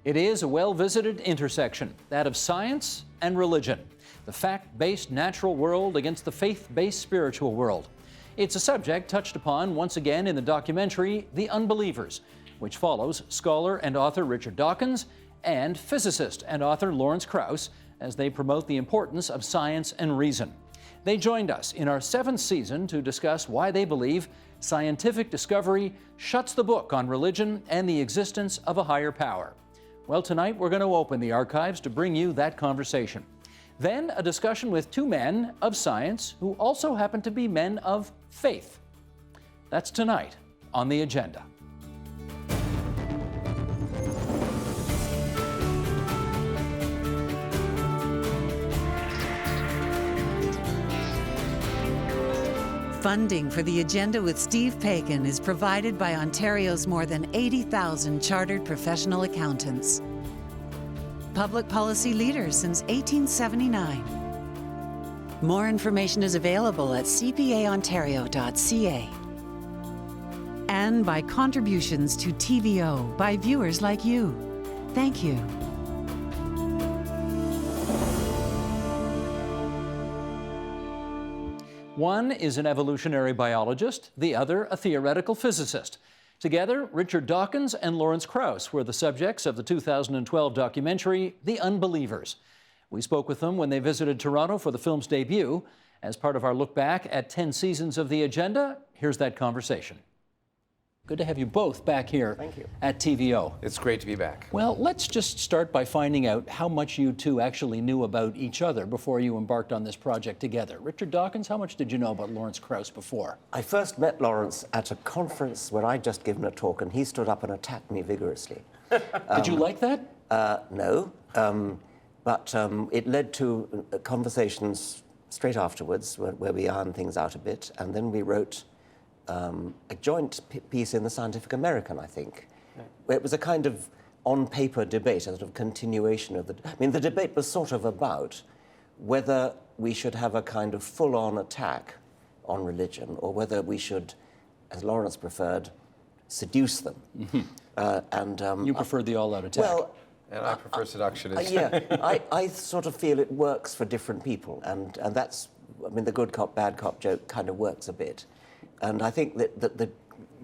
It is a well-visited intersection, that of science and religion, the fact-based natural world against the faith-based spiritual world. It's a subject touched upon once again in the documentary The Unbelievers, which follows scholar and author Richard Dawkins and physicist and author Lawrence Krauss as they promote the importance of science and reason. They joined us in our 7th season to discuss why they believe scientific discovery shuts the book on religion and the existence of a higher power. Well, tonight we're going to open the archives to bring you that conversation. Then a discussion with two men of science who also happen to be men of faith. That's tonight on the agenda. Funding for The Agenda with Steve Pagan is provided by Ontario's more than 80,000 chartered professional accountants. Public policy leaders since 1879. More information is available at cpaontario.ca. And by contributions to TVO by viewers like you. Thank you. One is an evolutionary biologist, the other a theoretical physicist. Together, Richard Dawkins and Lawrence Krauss were the subjects of the 2012 documentary, The Unbelievers. We spoke with them when they visited Toronto for the film's debut. As part of our look back at 10 seasons of The Agenda, here's that conversation. Good to have you both back here at TVO. It's great to be back. Well, let's just start by finding out how much you two actually knew about each other before you embarked on this project together. Richard Dawkins, how much did you know about Lawrence Krauss before? I first met Lawrence at a conference where I'd just given a talk, and he stood up and attacked me vigorously. Did you like that? No, but it led to conversations straight afterwards where we ironed things out a bit, and then we wrote a joint piece in the Scientific American, I think, where it was a kind of on-paper debate, a sort of continuation of the... I mean, the debate was sort of about whether we should have a kind of full-on attack on religion or whether we should, as Lawrence preferred, seduce them. Mm-hmm. You preferred the all-out attack. Well, and I prefer seduction. Yeah, I sort of feel it works for different people, and that's... I mean, the good cop, bad cop joke kind of works a bit. And I think that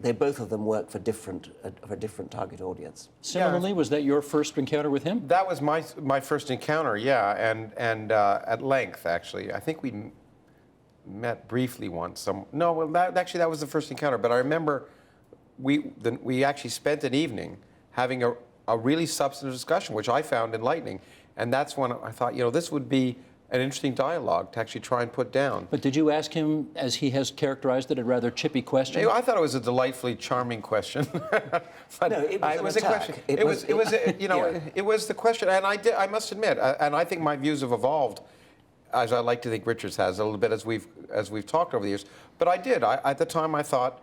they both of them work for a different target audience. Similarly, was that your first encounter with him? That was my first encounter, yeah, and at length, actually. I think we met briefly once. That was the first encounter. But I remember we actually spent an evening having a really substantive discussion, which I found enlightening. And that's when I thought, this would be an interesting dialogue to actually try and put down. But did you ask him, as he has characterized it, a rather chippy question? I thought it was a delightfly charming question. But no, it was a question. It was the question, and I must admit, and I think my views have evolved, as I like to think Richard's has, a little bit as we've talked over the years. But I did. At the time, I thought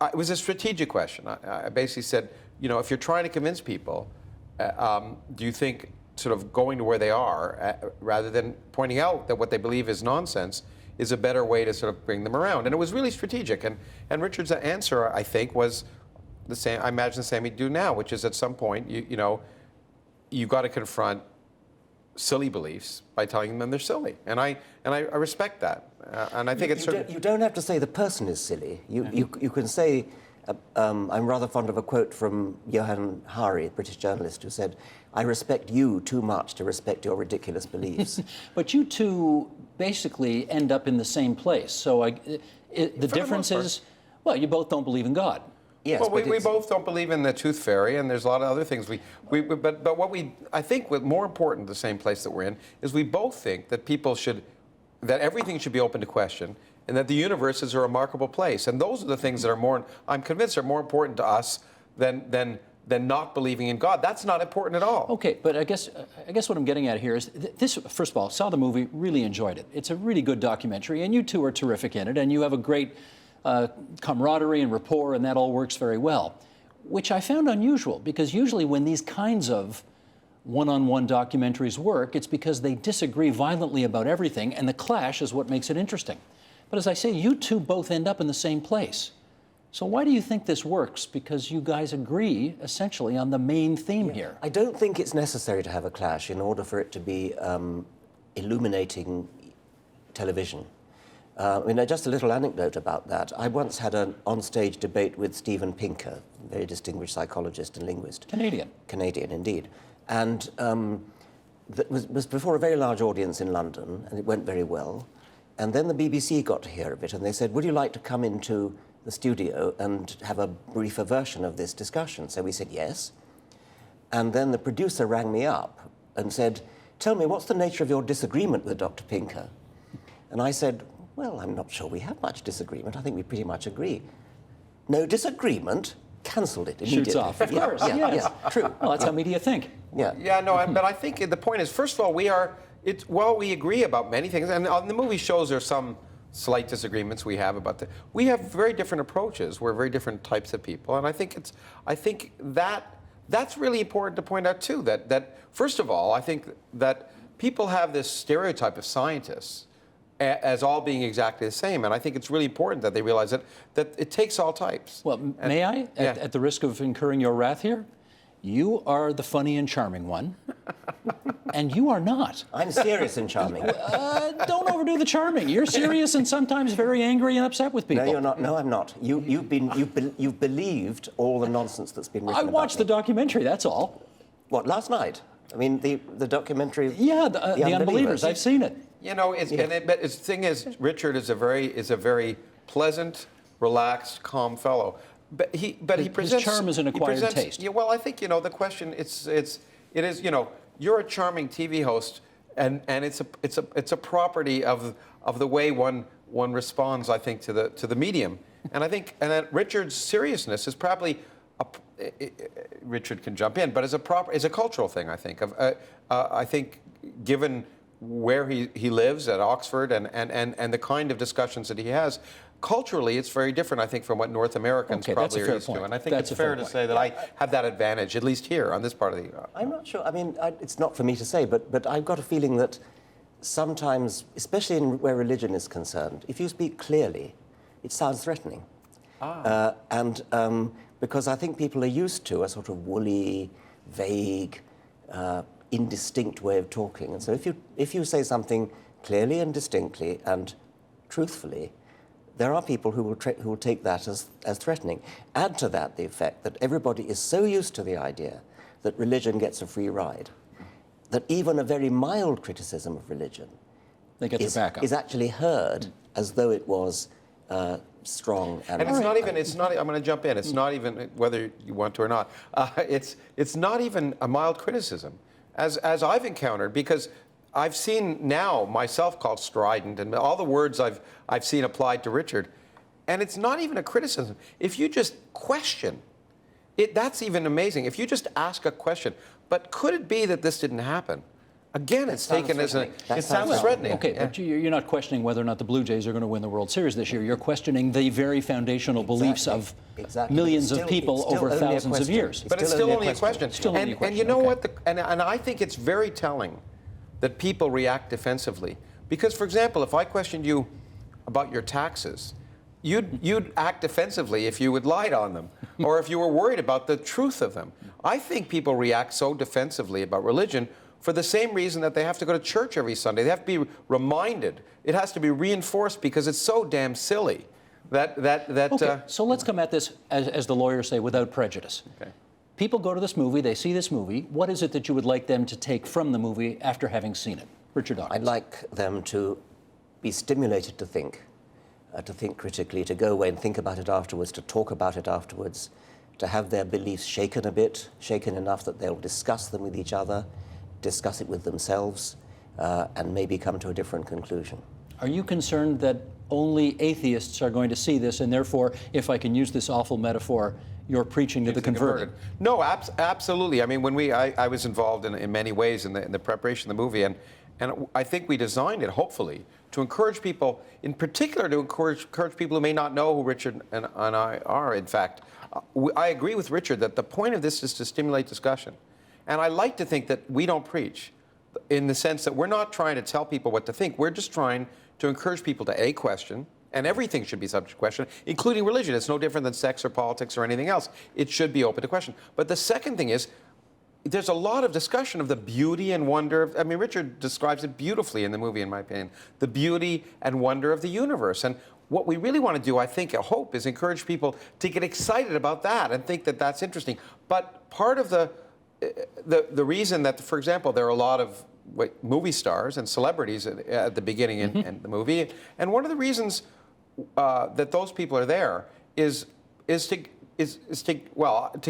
it was a strategic question. I basically said, if you're trying to convince people, do you think sort of going to where they are, rather than pointing out that what they believe is nonsense, is a better way to sort of bring them around? And it was really strategic. And Richard's answer, I think, was the same. I imagine the same he'd do now, which is at some point, you've got to confront silly beliefs by telling them they're silly. And I respect that. And I think you don't have to say the person is silly. You can say. I'm rather fond of a quote from Johann Hari, a British journalist, who said, "I respect you too much to respect your ridiculous beliefs." But you two basically end up in the same place. So the difference is, well, you both don't believe in God. Yes, well, we both don't believe in the tooth fairy, and there's a lot of other things. But what I think what more important, the same place that we're in, is we both think that that everything should be open to question, and that the universe is a remarkable place. And those are the things that I'm convinced are more important to us than not believing in God. That's not important at all. Okay, but I guess what I'm getting at here is this. First of all, saw the movie, really enjoyed it. It's a really good documentary, and you two are terrific in it, and you have a great camaraderie and rapport, and that all works very well, which I found unusual, because usually when these kinds of one-on-one documentaries work, it's because they disagree violently about everything, and the clash is what makes it interesting. But as I say, you two both end up in the same place. So why do you think this works? Because you guys agree essentially on the main theme here. I don't think it's necessary to have a clash in order for it to be illuminating television. Just a little anecdote about that. I once had an on-stage debate with Steven Pinker, a very distinguished psychologist and linguist. Canadian. Canadian, indeed. And that was before a very large audience in London, and it went very well. And then the BBC got to hear of it, and they said, would you like to come into the studio and have a briefer version of this discussion? So we said yes. And then the producer rang me up and said, tell me, what's the nature of your disagreement with Dr. Pinker? And I said, well, I'm not sure we have much disagreement. I think we pretty much agree. No disagreement? Cancelled it immediately. Shoots off, of course. Yeah, true. Well, that's how media think. Yeah. Yeah, no, but I think the point is, first of all, we agree about many things, and on the movie shows there's some slight disagreements we have about we have very different approaches. We're very different types of people, and I think that's really important to point out too. That first of all, I think that people have this stereotype of scientists as all being exactly the same, and I think it's really important that they realize that it takes all types. Well, may I, at the risk of incurring your wrath here, you are the funny and charming one, and you are not. I'm serious and charming. Don't overdo the charming. You're serious and sometimes very angry and upset with people. No, you're not. No, I'm not. You've believed all the nonsense that's been written I watched the documentary, that's all. What, last night? I mean, the documentary. Yeah, the Unbelievers. I've seen it. You know, but the thing is, Richard is a very pleasant, relaxed, calm fellow. But he presents. His charm is an acquired taste. Yeah, well, I think the question it is you're a charming TV host, and it's a property of the way one responds, I think, to the medium, and I think that Richard's seriousness is probably Richard can jump in, but is a cultural thing, I think. I think given where he lives at Oxford and the kind of discussions that he has, culturally it's very different, I think, from what North Americans probably are used to. And I think it's fair to say that I have that advantage, at least here on this part of the... I'm not sure. I mean, it's not for me to say, but I've got a feeling that sometimes, especially where religion is concerned, if you speak clearly, it sounds threatening. Because I think people are used to a sort of woolly, vague, indistinct way of talking. And so if you say something clearly and distinctly and truthfully, there are people who will take that as threatening. Add to that the effect that everybody is so used to the idea that religion gets a free ride, that even a very mild criticism of religion is actually heard as though it was strong. And it's not. I'm going to jump in. It's not even whether you want to or not. It's not even a mild criticism, as I've encountered, because I've seen now myself called strident, and all the words I've seen applied to Richard, and it's not even a criticism. If you just question it, that's even amazing. If you just ask a question, but could it be that this didn't happen? Again, it's taken as it sounds threatening. Okay, but you're not questioning whether or not the Blue Jays are going to win the World Series this year. You're questioning the very foundational beliefs of millions of people over thousands of years. But it's still only a question. And you know what? And I think it's very telling that people react defensively. Because, for example, if I questioned you about your taxes, you'd act defensively if you had lied on them, or if you were worried about the truth of them. I think people react so defensively about religion for the same reason that they have to go to church every Sunday. They have to be reminded. It has to be reinforced because it's so damn silly. Okay, so let's come at this, as the lawyers say, without prejudice. Okay. People go to this movie, they see this movie. What is it that you would like them to take from the movie after having seen it? Richard Dawkins. I'd like them to be stimulated to think critically, to go away and think about it afterwards, to talk about it afterwards, to have their beliefs shaken a bit, shaken enough that they'll discuss them with each other, discuss it with themselves, and maybe come to a different conclusion. Are you concerned that only atheists are going to see this, and therefore, if I can use this awful metaphor, you're preaching to the converted? No, absolutely. I mean, I was involved in many ways in the preparation of the movie, and I think we designed it, hopefully, to encourage people, in particular to encourage people who may not know who Richard and I are, in fact. I agree with Richard that the point of this is to stimulate discussion. And I like to think that we don't preach, in the sense that we're not trying to tell people what to think. We're just trying to encourage people to A, question, And everything should be subject to question, including religion. It's no different than sex or politics or anything else. It should be open to question. But the second thing is, there's a lot of discussion of the beauty and wonder of, I mean, Richard describes it beautifully in the movie, in my opinion, the beauty and wonder of the universe. And what we really want to do, I think, I hope, is encourage people to get excited about that and think that that's interesting. But part of the reason that, for example, there are a lot of movie stars and celebrities at the beginning in the movie, and one of the reasons that those people are there is to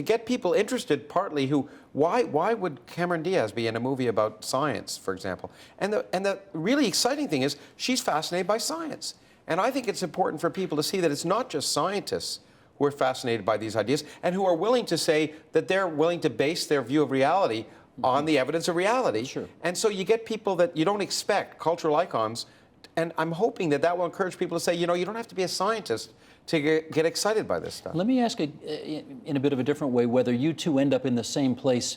get people interested, partly why would Cameron Diaz be in a movie about science, for example? And the really exciting thing is she's fascinated by science. And I think it's important for people to see that it's not just scientists who are fascinated by these ideas and who are willing to say that they're willing to base their view of reality on the evidence of reality. Sure. And so you get people that you don't expect, cultural icons, and I'm hoping that will encourage people to say, you know, you don't have to be a scientist to get excited by this stuff. Let me ask in a bit of a different way whether you two end up in the same place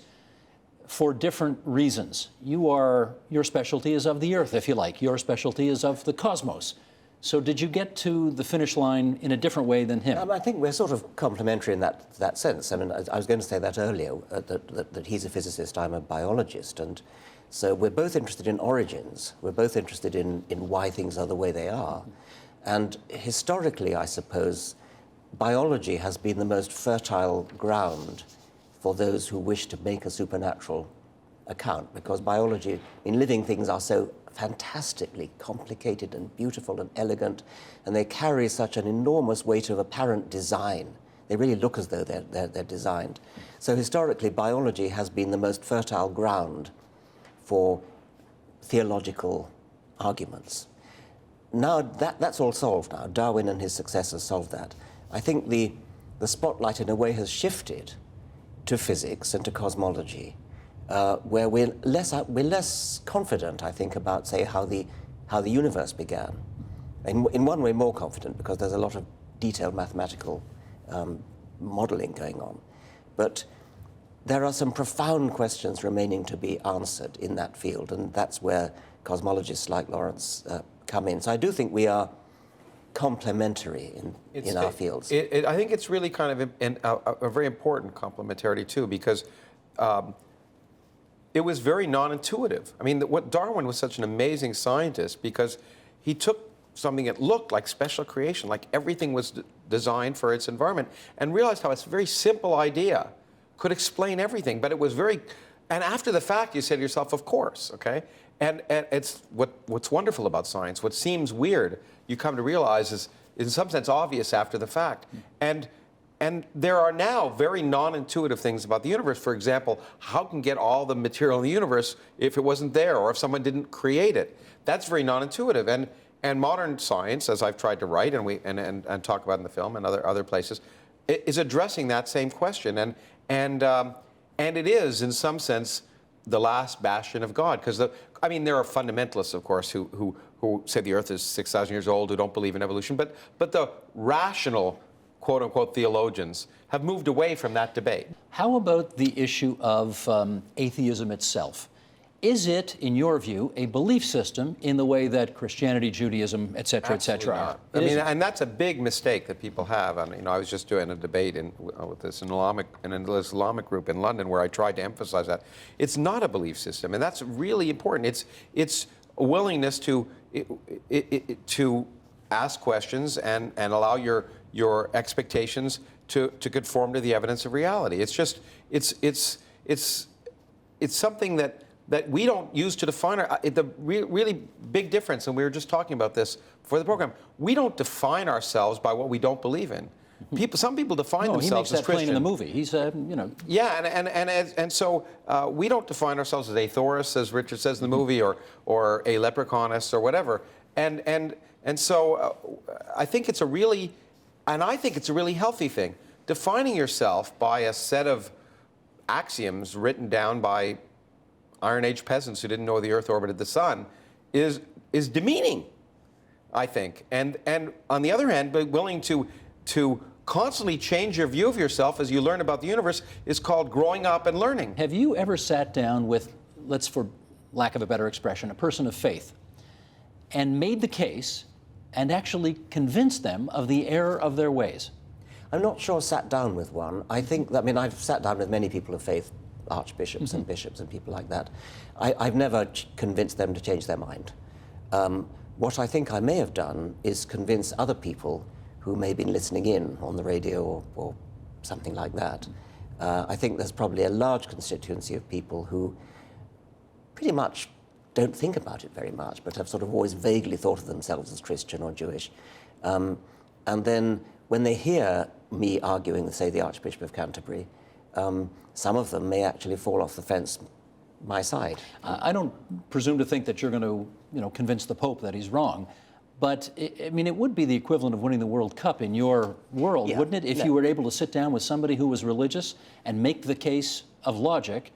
for different reasons. Your specialty is of the earth, if you like. Your specialty is of the cosmos. So did you get to the finish line in a different way than him? I think we're sort of complementary in that sense. I mean, I was going to say that earlier, that he's a physicist, I'm a biologist, and so we're both interested in origins. We're both interested in why things are the way they are. And historically, I suppose, biology has been the most fertile ground for those who wish to make a supernatural account, because biology, in living things, are so fantastically complicated and beautiful and elegant, and they carry such an enormous weight of apparent design. They really look as though they're designed. So historically, biology has been the most fertile ground for theological arguments. Now that's all solved now. Darwin and his successors solved that. I think the spotlight in a way has shifted to physics and to cosmology, where we're less confident, I think, about, say, how the universe began. In one way, more confident, because there's a lot of detailed mathematical modeling going on. But there are some profound questions remaining to be answered in that field, and that's where cosmologists like Lawrence come in. So I do think we are complementary in our fields. I think it's really kind of a very important complementarity, too, because it was very non-intuitive. I mean, Darwin was such an amazing scientist because he took something that looked like special creation, like everything was designed for its environment, and realized how it's a very simple idea could explain everything. But it was very, and after the fact, you say to yourself, of course, okay? And it's what's wonderful about science. What seems weird, you come to realize is in some sense obvious after the fact. And there are now very non-intuitive things about the universe. For example, how can get all the material in the universe if it wasn't there or if someone didn't create it? That's very non-intuitive. And modern science, as I've tried to write and talk about in the film and other places, is addressing that same question. And it is, in some sense, the last bastion of God. Because I mean, there are fundamentalists, of course, who say the Earth is 6,000 years old, who don't believe in evolution. But the rational, quote-unquote, theologians have moved away from that debate. How about the issue of atheism itself? Is it, in your view, a belief system in the way that Christianity, Judaism, et cetera, are? I mean, and that's a big mistake that people have. I mean, I was just doing a debate with this Islamic group in London where I tried to emphasize that. It's not a belief system, and that's really important. It's a willingness to ask questions and allow your expectations to conform to the evidence of reality. It's just, it's something that we don't use to define the really big difference, and we were just talking about this for the program. We don't define ourselves by what we don't believe in. Some people define themselves as Christian. He makes that plain in the movie. He's, you know. Yeah, and so we don't define ourselves as atheorists, as Richard says in the movie, or a leprechaunist or whatever. And so I think it's a really healthy thing. Defining yourself by a set of axioms written down by Iron Age peasants who didn't know the Earth orbited the sun is demeaning, I think. And on the other hand, being willing to constantly change your view of yourself as you learn about the universe is called growing up and learning. Have you ever sat down with, let's, for lack of a better expression, a person of faith, and made the case and actually convince them of the error of their ways? I'm not sure sat down with one. I think, I mean, I've sat down with many people of faith, archbishops and bishops and people like that. I've never convinced them to change their mind. What I think I may have done is convince other people who may have been listening in on the radio or something like that. I think there's probably a large constituency of people who pretty much don't think about it very much, but have sort of always vaguely thought of themselves as Christian or Jewish. And then when they hear me arguing with, say, the Archbishop of Canterbury, some of them may actually fall off the fence my side. I don't presume to think that you're going to, convince the Pope that he's wrong, but I mean, it would be the equivalent of winning the World Cup in your world, Yeah. wouldn't it? If you were able to sit down with somebody who was religious and make the case of logic,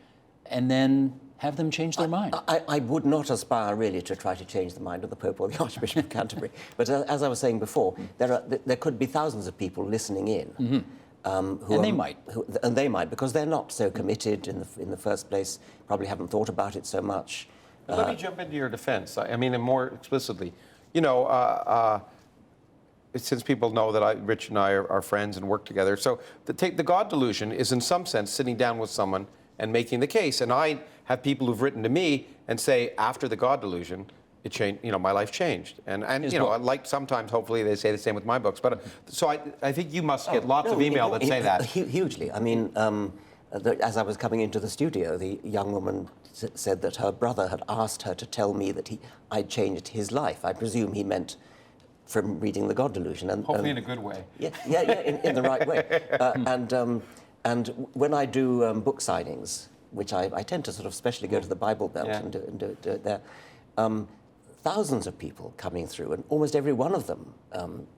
and then have them change their mind. I would not aspire really to try to change the mind of the Pope or the Archbishop of Canterbury. But as I was saying before, there could be thousands of people listening in. And they might. And they might, because they're not so committed in the first place, probably haven't thought about it so much. Let me jump into your defense. I mean, and more explicitly, since people know that Rich and I are friends and work together, so the God delusion is in some sense sitting down with someone and making the case. And I have people who've written to me and say, after the God delusion, it changed, my life changed. And like sometimes, hopefully, they say the same with my books. But so I think you must get lots of email that say that. Hugely. I mean, as I was coming into the studio, the young woman said that her brother had asked her to tell me that I'd changed his life. I presume he meant from reading the God delusion. And hopefully in a good way. Yeah, in the right way. And when I do book signings, which I tend to sort of specially go to the Bible Belt and do it there, thousands of people coming through, and almost every one of them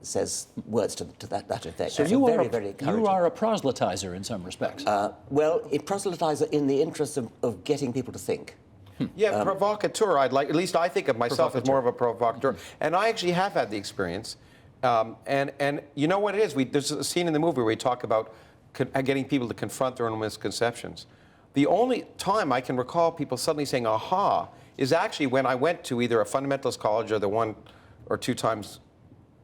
says words to that effect. So That's you very encouraging. You are a proselytizer in some respects. Well, a proselytizer in the interest of getting people to think. Yeah, provocateur. At least I think of myself as more of a provocateur. And I actually have had the experience. And you know what it is? There's a scene in the movie where we talk about getting people to confront their own misconceptions. The only time I can recall people suddenly saying, aha, is actually when I went to either a fundamentalist college or the one or two times,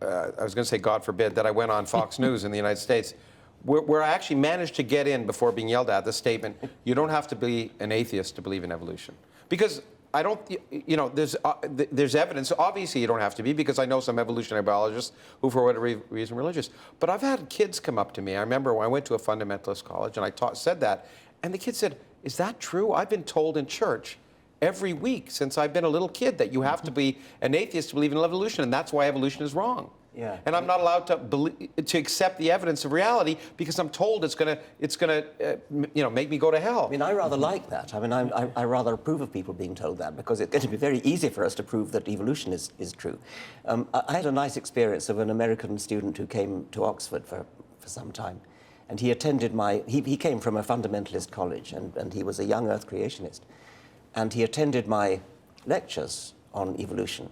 I was going to say, God forbid, that I went on Fox News in the United States, where I actually managed to get in before being yelled at the statement, you don't have to be an atheist to believe in evolution. Because I don't, there's evidence. Obviously, you don't have to be, because I know some evolutionary biologists who, for whatever reason, are religious. But I've had kids come up to me. I remember when I went to a fundamentalist college and I said that, and the kid said, is that true? I've been told in church every week since I've been a little kid that you have to be an atheist to believe in evolution, and that's why evolution is wrong. Yeah. And I'm not allowed to accept the evidence of reality because I'm told it's gonna make me go to hell. I mean, I rather like that. I mean, I rather approve of people being told that, because it's going to be very easy for us to prove that evolution is true. I had a nice experience of an American student who came to Oxford for some time, and he attended he came from a fundamentalist college, and he was a young Earth creationist, and he attended my lectures on evolution,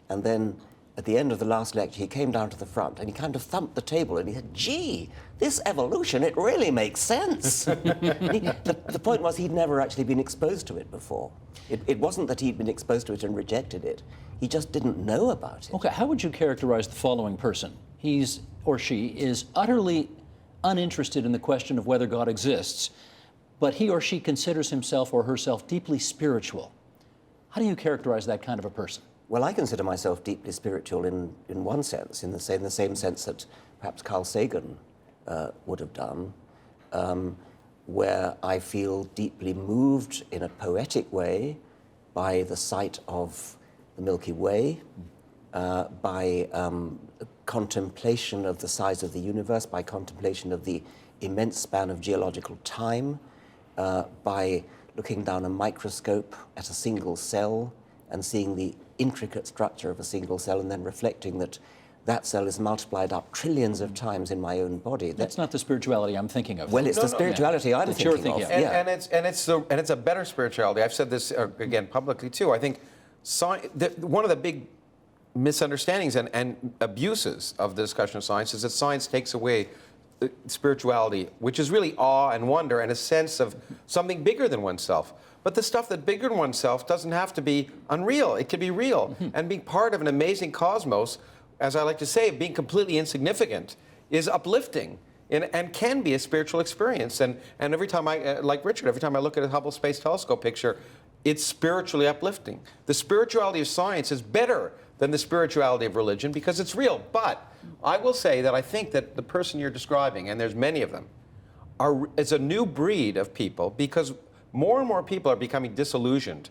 and then at the end of the last lecture, he came down to the front and he kind of thumped the table and he said, gee, this evolution, it really makes sense. The point was he'd never actually been exposed to it before. It wasn't that he'd been exposed to it and rejected it. He just didn't know about it. Okay, how would you characterize the following person? He's or she is utterly uninterested in the question of whether God exists, but he or she considers himself or herself deeply spiritual. How do you characterize that kind of a person? Well, I consider myself deeply spiritual in one sense, in the same sense that perhaps Carl Sagan would have done, where I feel deeply moved in a poetic way by the sight of the Milky Way, by contemplation of the size of the universe, by contemplation of the immense span of geological time, by looking down a microscope at a single cell and seeing the intricate structure of a single cell, and then reflecting that that cell is multiplied up trillions of times in my own body. That's not the spirituality I'm thinking of. Well, it's the spirituality I'm thinking of. And it's a better spirituality. I've said this again publicly too. I think one of the big misunderstandings and abuses of the discussion of science is that science takes away spirituality, which is really awe and wonder and a sense of something bigger than oneself. But the stuff that bigger than oneself doesn't have to be unreal. It can be real. And being part of an amazing cosmos as I like to say, being completely insignificant is uplifting and can be a spiritual experience. And every time like Richard, every time I look at a Hubble Space Telescope picture, it's spiritually uplifting. The spirituality of science is better than the spirituality of religion because it's real. But I will say that I think that the person you're describing, and there's many of them, is a new breed of people because more and more people are becoming disillusioned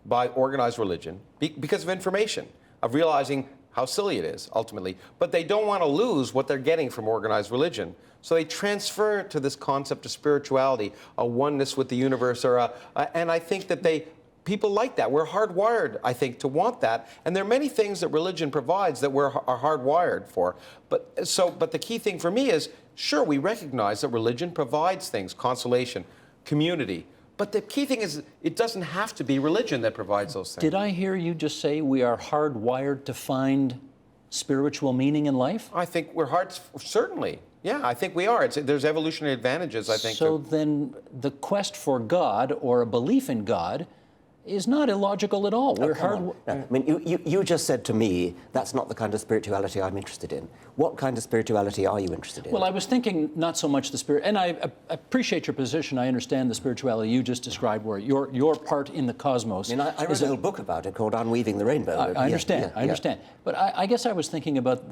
by organized religion because of information, of realizing how silly it is, ultimately. But they don't want to lose what they're getting from organized religion. So they transfer to this concept of spirituality, a oneness with the universe, and I think that people like that. We're hardwired, I think, to want that. And there are many things that religion provides that are hardwired for. But the key thing for me is, sure, we recognize that religion provides things, consolation, community. But the key thing is, it doesn't have to be religion that provides those things. Did I hear you just say we are hardwired to find spiritual meaning in life? I think certainly. Yeah, I think we are. There's evolutionary advantages, I think. So then the quest for God or a belief in God is not illogical at all. No, I mean, you just said to me, that's not the kind of spirituality I'm interested in. What kind of spirituality are you interested in? Well, I was thinking not so much the spirit, and I appreciate your position. I understand the spirituality you just described, where your part in the cosmos. I mean, I wrote a whole book about it called Unweaving the Rainbow. I understand. I understand. But I guess I was thinking about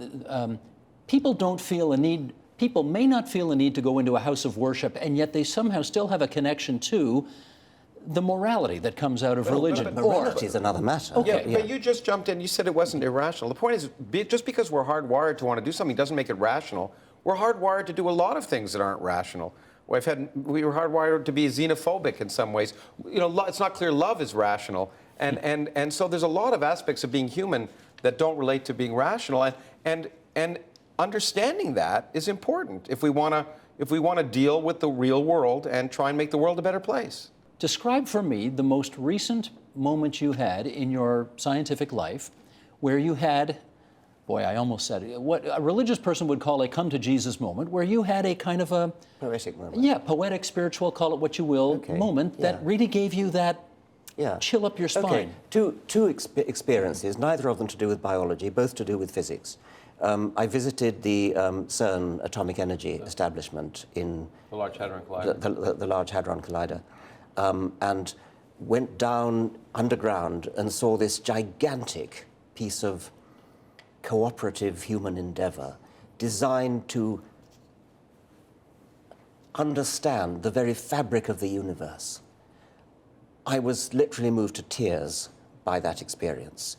people don't feel a need. People may not feel a need to go into a house of worship, and yet they somehow still have a connection to the morality that comes out of religion. Morality is another matter. Okay. Yeah, but you just jumped in. You said it wasn't irrational. The point is, just because we're hardwired to want to do something doesn't make it rational. We're hardwired to do a lot of things that aren't rational. We were hardwired to be xenophobic in some ways. You know, it's not clear love is rational, and so there's a lot of aspects of being human that don't relate to being rational, and understanding that is important if we want to deal with the real world and try and make the world a better place. Describe for me the most recent moment you had in your scientific life where you had, boy, I almost said it, what a religious person would call a come to Jesus moment, where you had a kind of a poetic moment. Yeah, poetic, spiritual, call it what you will, moment that really gave you that chill up your spine. Okay, two experiences, neither of them to do with biology, both to do with physics. I visited the CERN Atomic Energy Establishment in the Large Hadron Collider. The Large Hadron Collider. And went down underground and saw this gigantic piece of cooperative human endeavor designed to understand the very fabric of the universe. I was literally moved to tears by that experience.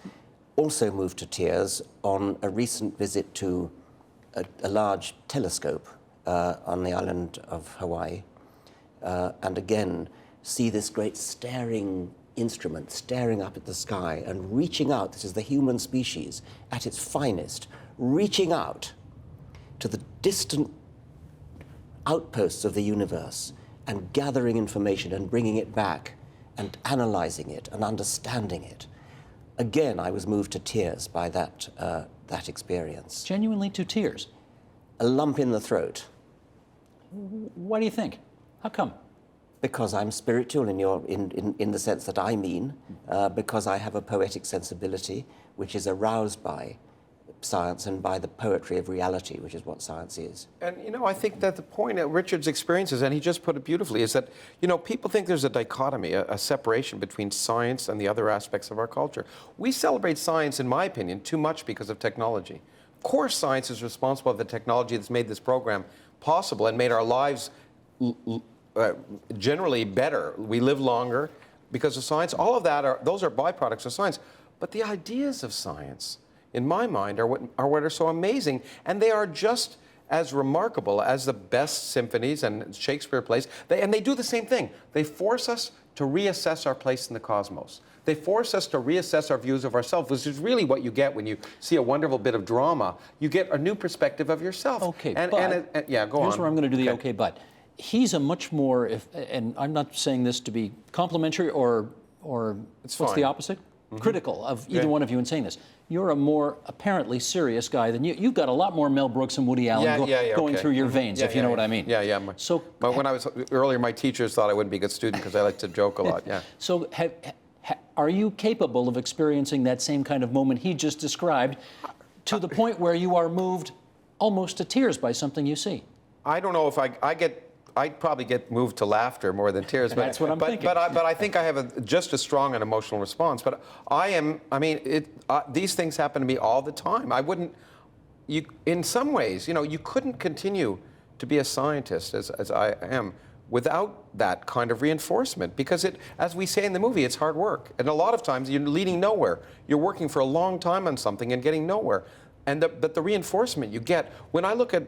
Also moved to tears on a recent visit to a large telescope on the island of Hawaii. And again, see this great staring instrument staring up at the sky and reaching out. This is the human species at its finest, reaching out to the distant outposts of the universe and gathering information and bringing it back and analyzing it and understanding it. Again, I was moved to tears by that experience. Genuinely to tears? A lump in the throat. What do you think? How come? Because I'm spiritual in the sense that I mean, because I have a poetic sensibility which is aroused by science and by the poetry of reality, which is what science is. And, you know, I think that the point that Richard's experiences, and he just put it beautifully, is that, you know, people think there's a dichotomy, a separation between science and the other aspects of our culture. We celebrate science, in my opinion, too much because of technology. Of course, science is responsible for the technology that's made this program possible and made our lives generally better. We live longer because of science. All of that those are byproducts of science. But the ideas of science, in my mind, are what are so amazing, and they are just as remarkable as the best symphonies and Shakespeare plays. And they do the same thing. They force us to reassess our place in the cosmos. They force us to reassess our views of ourselves, which is really what you get when you see a wonderful bit of drama. You get a new perspective of yourself. Okay, yeah, go on. Here's where I'm going to do the okay, but. He's a much more, and I'm not saying this to be complimentary or what's the opposite? Mm-hmm. Critical of either one of you in saying this. You're a more apparently serious guy than you. You've got a lot more Mel Brooks and Woody Allen going through your veins, if you know what I mean. Yeah. But when I was earlier, my teachers thought I wouldn't be a good student because I like to joke a lot. Yeah. So are you capable of experiencing that same kind of moment he just described? to the point where you are moved almost to tears by something you see? I don't know if I'd probably get moved to laughter more than tears. But, That's what I'm thinking. But I think I have just as strong an emotional response. But these things happen to me all the time. In some ways, you couldn't continue to be a scientist as I am without that kind of reinforcement, because as we say in the movie, it's hard work. And a lot of times you're leading nowhere. You're working for a long time on something and getting nowhere. But the reinforcement you get, when I look at,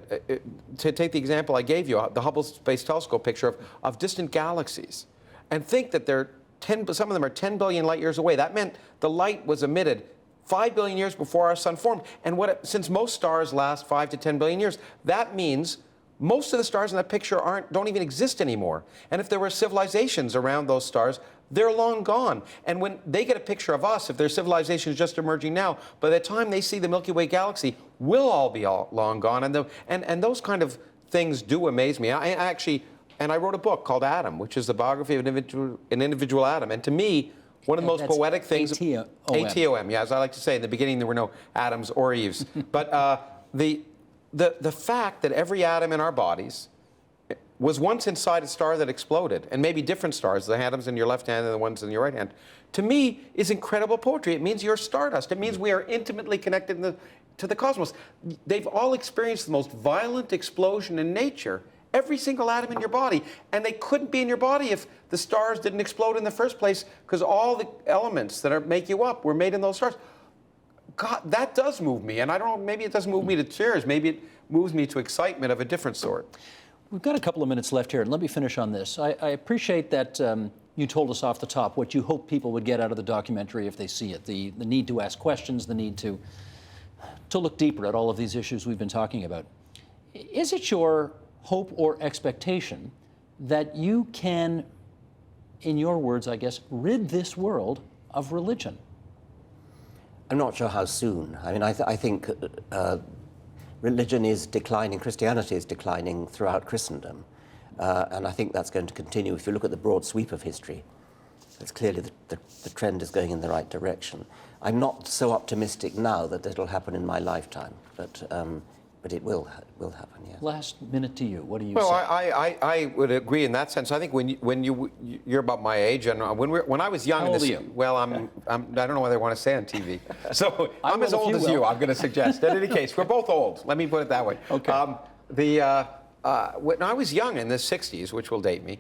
to take the example I gave you, the Hubble Space Telescope picture of distant galaxies, and think that some of them are 10 billion light years away. That meant the light was emitted 5 billion years before our sun formed. And since most stars last 5 to 10 billion years, that means most of the stars in that picture don't even exist anymore. And if there were civilizations around those stars, they're long gone. And when they get a picture of us, if their civilization is just emerging now, by the time they see the Milky Way galaxy, we'll all be long gone. And those kind of things do amaze me. I wrote a book called Atom, which is the biography of an individual atom. And to me, one of the most poetic things... ATOM, yeah, as I like to say, in the beginning there were no Adams or Eves. But the fact that every atom in our bodies was once inside a star that exploded, and maybe different stars, the atoms in your left hand and the ones in your right hand, to me is incredible poetry. It means you're stardust. It means we are intimately connected to the cosmos. They've all experienced the most violent explosion in nature, every single atom in your body, and they couldn't be in your body if the stars didn't explode in the first place, because all the elements that make you up were made in those stars. God, that does move me, and I don't know, maybe it doesn't move me to tears, maybe it moves me to excitement of a different sort. We've got a couple of minutes left here, and let me finish on this. I appreciate that you told us off the top what you hope people would get out of the documentary if they see it, the need to ask questions, the need to look deeper at all of these issues we've been talking about. Is it your hope or expectation that you can, in your words, I guess, rid this world of religion? I'm not sure how soon. I mean, I think religion is declining, Christianity is declining throughout Christendom. And I think that's going to continue. If you look at the broad sweep of history, it's clearly the trend is going in the right direction. I'm not so optimistic now that it'll happen in my lifetime, but it will happen, yes. Last minute to you. What do you say? Well, I would agree in that sense. I think when you're about my age, and when I was young... How old are you? Well, I don't know whether I want to say on TV. So I'm as old as you, I'm going to suggest. In any case, we're both old. Let me put it that way. Okay. When I was young in the 60s, which will date me,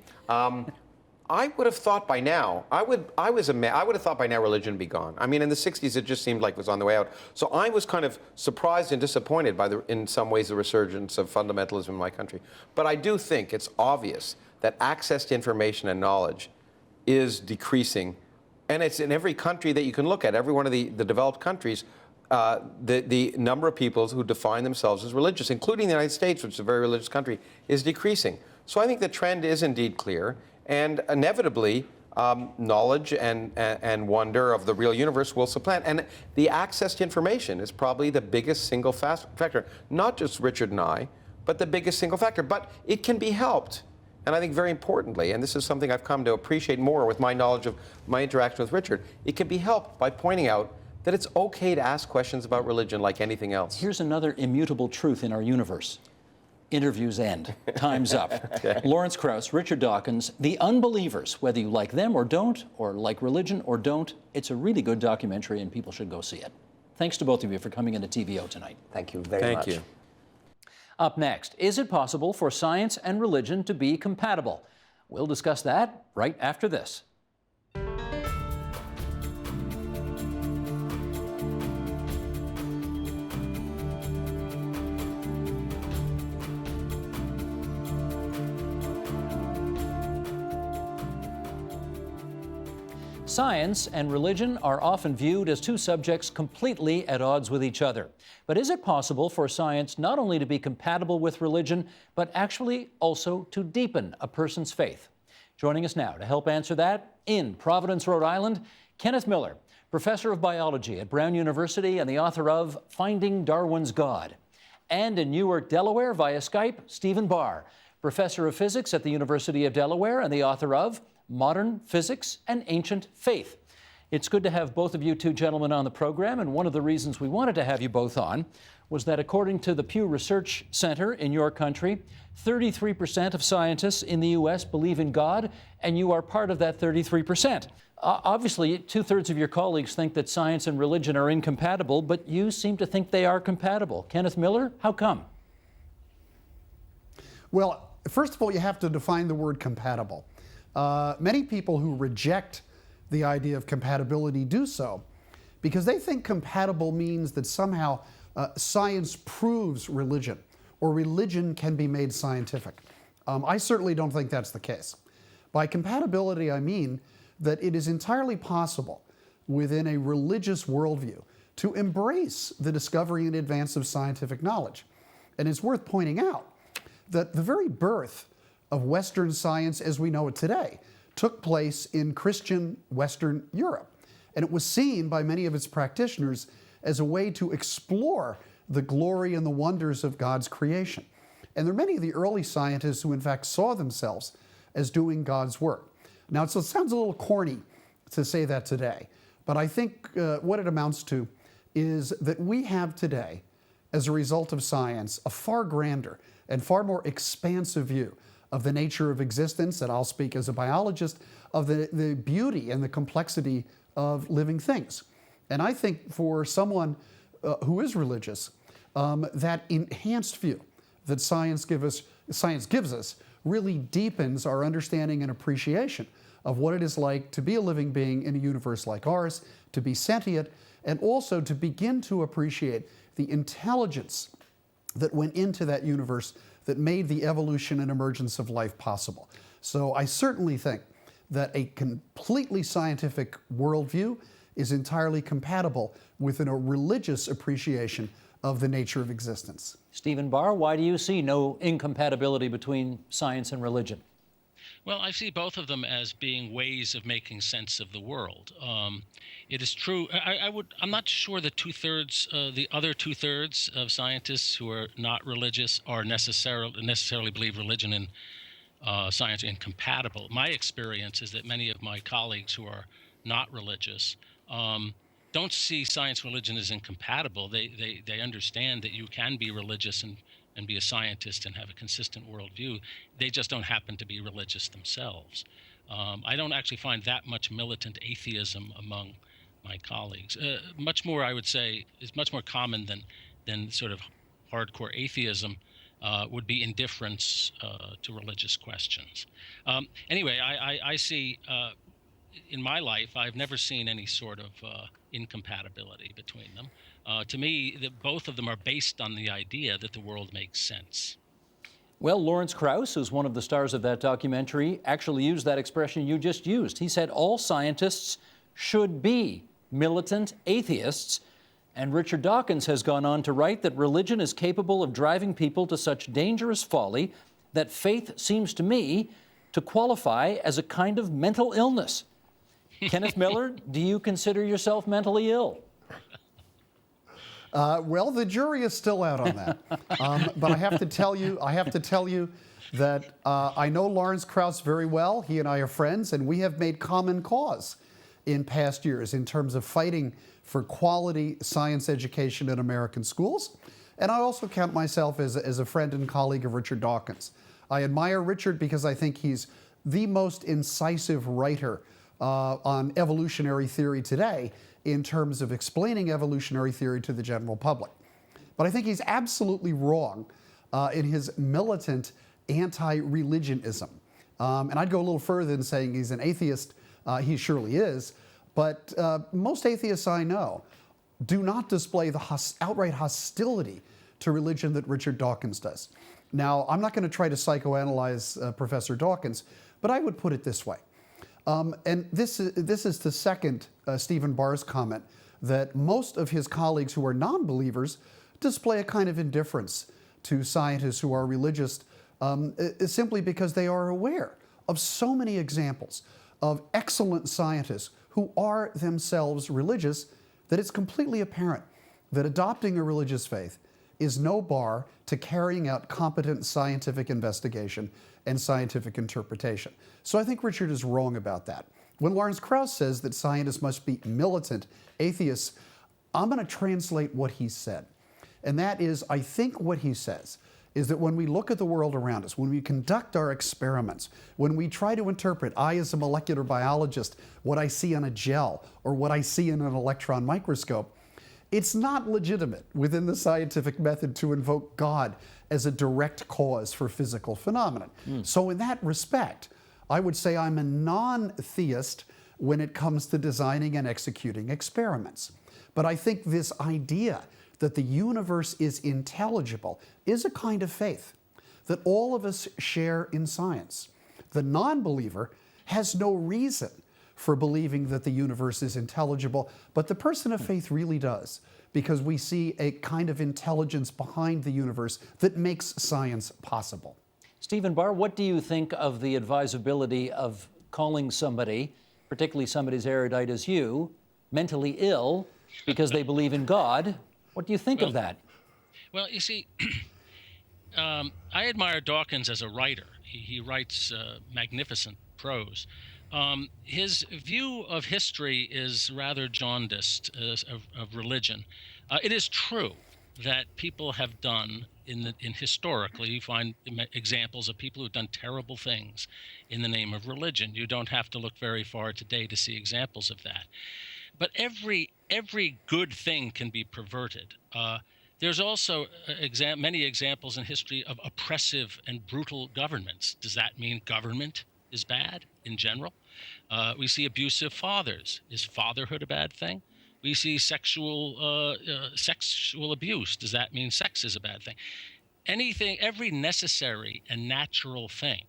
I would have thought by now, I would have thought by now religion would be gone. I mean, in the 60s, it just seemed like it was on the way out. So I was kind of surprised and disappointed by, in some ways, the resurgence of fundamentalism in my country. But I do think it's obvious that access to information and knowledge is decreasing. And it's in every country that you can look at, every one of the developed countries, the number of people who define themselves as religious, including the United States, which is a very religious country, is decreasing. So I think the trend is indeed clear. And inevitably, knowledge and wonder of the real universe will supplant. And the access to information is probably the biggest single factor. Not just Richard and I, but the biggest single factor. But it can be helped. And I think very importantly, and this is something I've come to appreciate more with my knowledge of my interaction with Richard, it can be helped by pointing out that it's okay to ask questions about religion like anything else. Here's another immutable truth in our universe. Interviews end. Time's up. Okay. Lawrence Krauss, Richard Dawkins, The Unbelievers, whether you like them or don't, or like religion or don't, it's a really good documentary and people should go see it. Thanks to both of you for coming into TVO tonight. Thank you very much. Thank you. Up next, is it possible for science and religion to be compatible? We'll discuss that right after this. Science and religion are often viewed as two subjects completely at odds with each other. But is it possible for science not only to be compatible with religion, but actually also to deepen a person's faith? Joining us now to help answer that, in Providence, Rhode Island, Kenneth Miller, professor of biology at Brown University and the author of Finding Darwin's God. And in Newark, Delaware, via Skype, Stephen Barr, professor of physics at the University of Delaware and the author of Modern Physics and Ancient Faith. It's good to have both of you two gentlemen on the program, and one of the reasons we wanted to have you both on was that according to the Pew Research Center in your country, 33% of scientists in the U.S. believe in God, and you are part of that 33%. Obviously, 2/3 of your colleagues think that science and religion are incompatible, but you seem to think they are compatible. Kenneth Miller, how come? Well, first of all, you have to define the word compatible. Many people who reject the idea of compatibility do so because they think compatible means that somehow science proves religion or religion can be made scientific. I certainly don't think that's the case. By compatibility, I mean that it is entirely possible within a religious worldview to embrace the discovery and advance of scientific knowledge. And it's worth pointing out that the very birth of Western science as we know it today took place in Christian Western Europe. And it was seen by many of its practitioners as a way to explore the glory and the wonders of God's creation. And there are many of the early scientists who in fact saw themselves as doing God's work. Now, it sounds a little corny to say that today, but I think what it amounts to is that we have today, as a result of science, a far grander and far more expansive view of the nature of existence, and I'll speak as a biologist, of the beauty and the complexity of living things. And I think for someone who is religious, that enhanced view that science gives us really deepens our understanding and appreciation of what it is like to be a living being in a universe like ours, to be sentient, and also to begin to appreciate the intelligence that went into that universe that made the evolution and emergence of life possible. So I certainly think that a completely scientific worldview is entirely compatible with a religious appreciation of the nature of existence. Stephen Barr, why do you see no incompatibility between science and religion? Well, I see both of them as being ways of making sense of the world. It is true. I'm not sure that the other 2/3 of scientists who are not religious are necessarily believe religion and science are incompatible. My experience is that many of my colleagues who are not religious don't see science and religion as incompatible. They understand that you can be religious and be a scientist and have a consistent worldview. They just don't happen to be religious themselves. I don't actually find that much militant atheism among my colleagues. Much more, I would say, is much more common than sort of hardcore atheism would be indifference to religious questions. Anyway, I see, in my life, I've never seen any sort of incompatibility between them. To me, both of them are based on the idea that the world makes sense. Well, Lawrence Krauss, who's one of the stars of that documentary, actually used that expression you just used. He said all scientists should be militant atheists. And Richard Dawkins has gone on to write that religion is capable of driving people to such dangerous folly that faith seems to me to qualify as a kind of mental illness. Kenneth Miller, do you consider yourself mentally ill? Well, the jury is still out on that. But I have to tell you that I know Lawrence Krauss very well. He and I are friends, and we have made common cause in past years in terms of fighting for quality science education in American schools. And I also count myself as a friend and colleague of Richard Dawkins. I admire Richard because I think he's the most incisive writer on evolutionary theory today in terms of explaining evolutionary theory to the general public. But I think he's absolutely wrong in his militant anti-religionism. And I'd go a little further than saying he's an atheist. He surely is. But most atheists I know do not display the outright hostility to religion that Richard Dawkins does. Now, I'm not going to try to psychoanalyze Professor Dawkins, but I would put it this way. And this is to second Stephen Barr's comment that most of his colleagues who are non-believers display a kind of indifference to scientists who are religious simply because they are aware of so many examples of excellent scientists who are themselves religious that it's completely apparent that adopting a religious faith is no bar to carrying out competent scientific investigation and scientific interpretation. So I think Richard is wrong about that. When Lawrence Krauss says that scientists must be militant atheists, I'm going to translate what he said. And that is, I think what he says is that when we look at the world around us, when we conduct our experiments, when we try to interpret, I as a molecular biologist, what I see on a gel or what I see in an electron microscope, it's not legitimate within the scientific method to invoke God as a direct cause for physical phenomenon. So in that respect, I would say I'm a non-theist when it comes to designing and executing experiments. But I think this idea that the universe is intelligible is a kind of faith that all of us share in science. The non-believer has no reason for believing that the universe is intelligible, but the person of faith really does, because we see a kind of intelligence behind the universe that makes science possible. Stephen Barr, what do you think of the advisability of calling somebody, particularly somebody as erudite as you, mentally ill because they believe in God? What do you think of that? Well, you see, I admire Dawkins as a writer. He writes magnificent prose. His view of history is rather jaundiced of religion. It is true that people have done historically, you find examples of people who've done terrible things in the name of religion. You don't have to look very far today to see examples of that. But every good thing can be perverted. There's also many examples in history of oppressive and brutal governments. Does that mean government is bad in general? We see abusive fathers. Is fatherhood a bad thing? We see sexual abuse. Does that mean sex is a bad thing? Every necessary and natural thing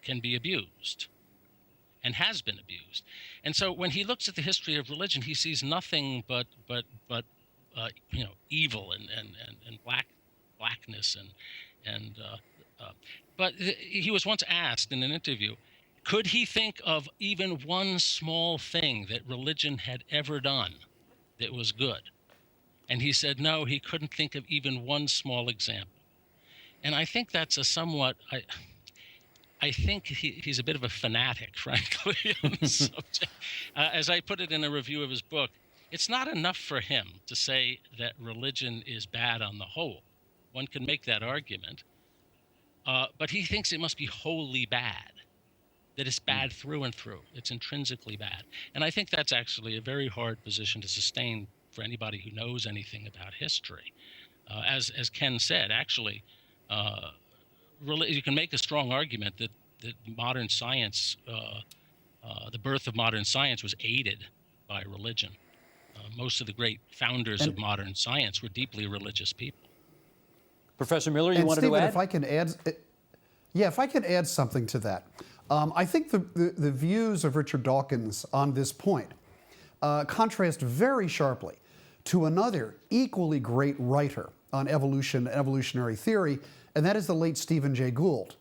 can be abused and has been abused. And so when he looks at the history of religion, he sees nothing but evil and blackness but he was once asked in an interview, could he think of even one small thing that religion had ever done that was good? And he said no, he couldn't think of even one small example. And I think that's a somewhat, I think he's a bit of a fanatic, frankly, on the subject. As I put it in a review of his book, it's not enough for him to say that religion is bad on the whole. One can make that argument. But he thinks it must be wholly bad, that it's bad through and through. It's intrinsically bad. And I think that's actually a very hard position to sustain for anybody who knows anything about history. As Ken said, actually, you can make a strong argument that modern science, the birth of modern science was aided by religion. Most of the great founders of modern science were deeply religious people. Professor Miller, you wanted Stephen, to add? if I can add something to that. I think the views of Richard Dawkins on this point contrast very sharply to another equally great writer on evolution and evolutionary theory, and that is the late Stephen Jay Gould.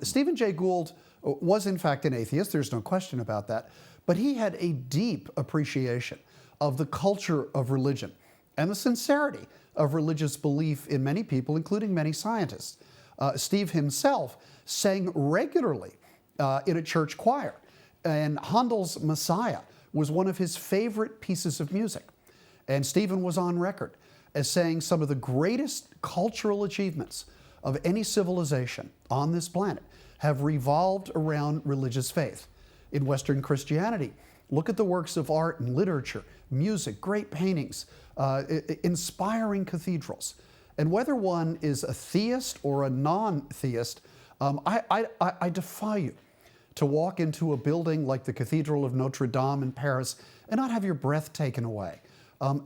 Stephen Jay Gould was in fact an atheist, there's no question about that, but he had a deep appreciation of the culture of religion and the sincerity of religious belief in many people, including many scientists. Steve himself sang regularly in a church choir, and Handel's Messiah was one of his favorite pieces of music. And Stephen was on record as saying some of the greatest cultural achievements of any civilization on this planet have revolved around religious faith. In Western Christianity, look at the works of art and literature, music, great paintings, inspiring cathedrals. And whether one is a theist or a non-theist, I defy you to walk into a building like the Cathedral of Notre Dame in Paris and not have your breath taken away.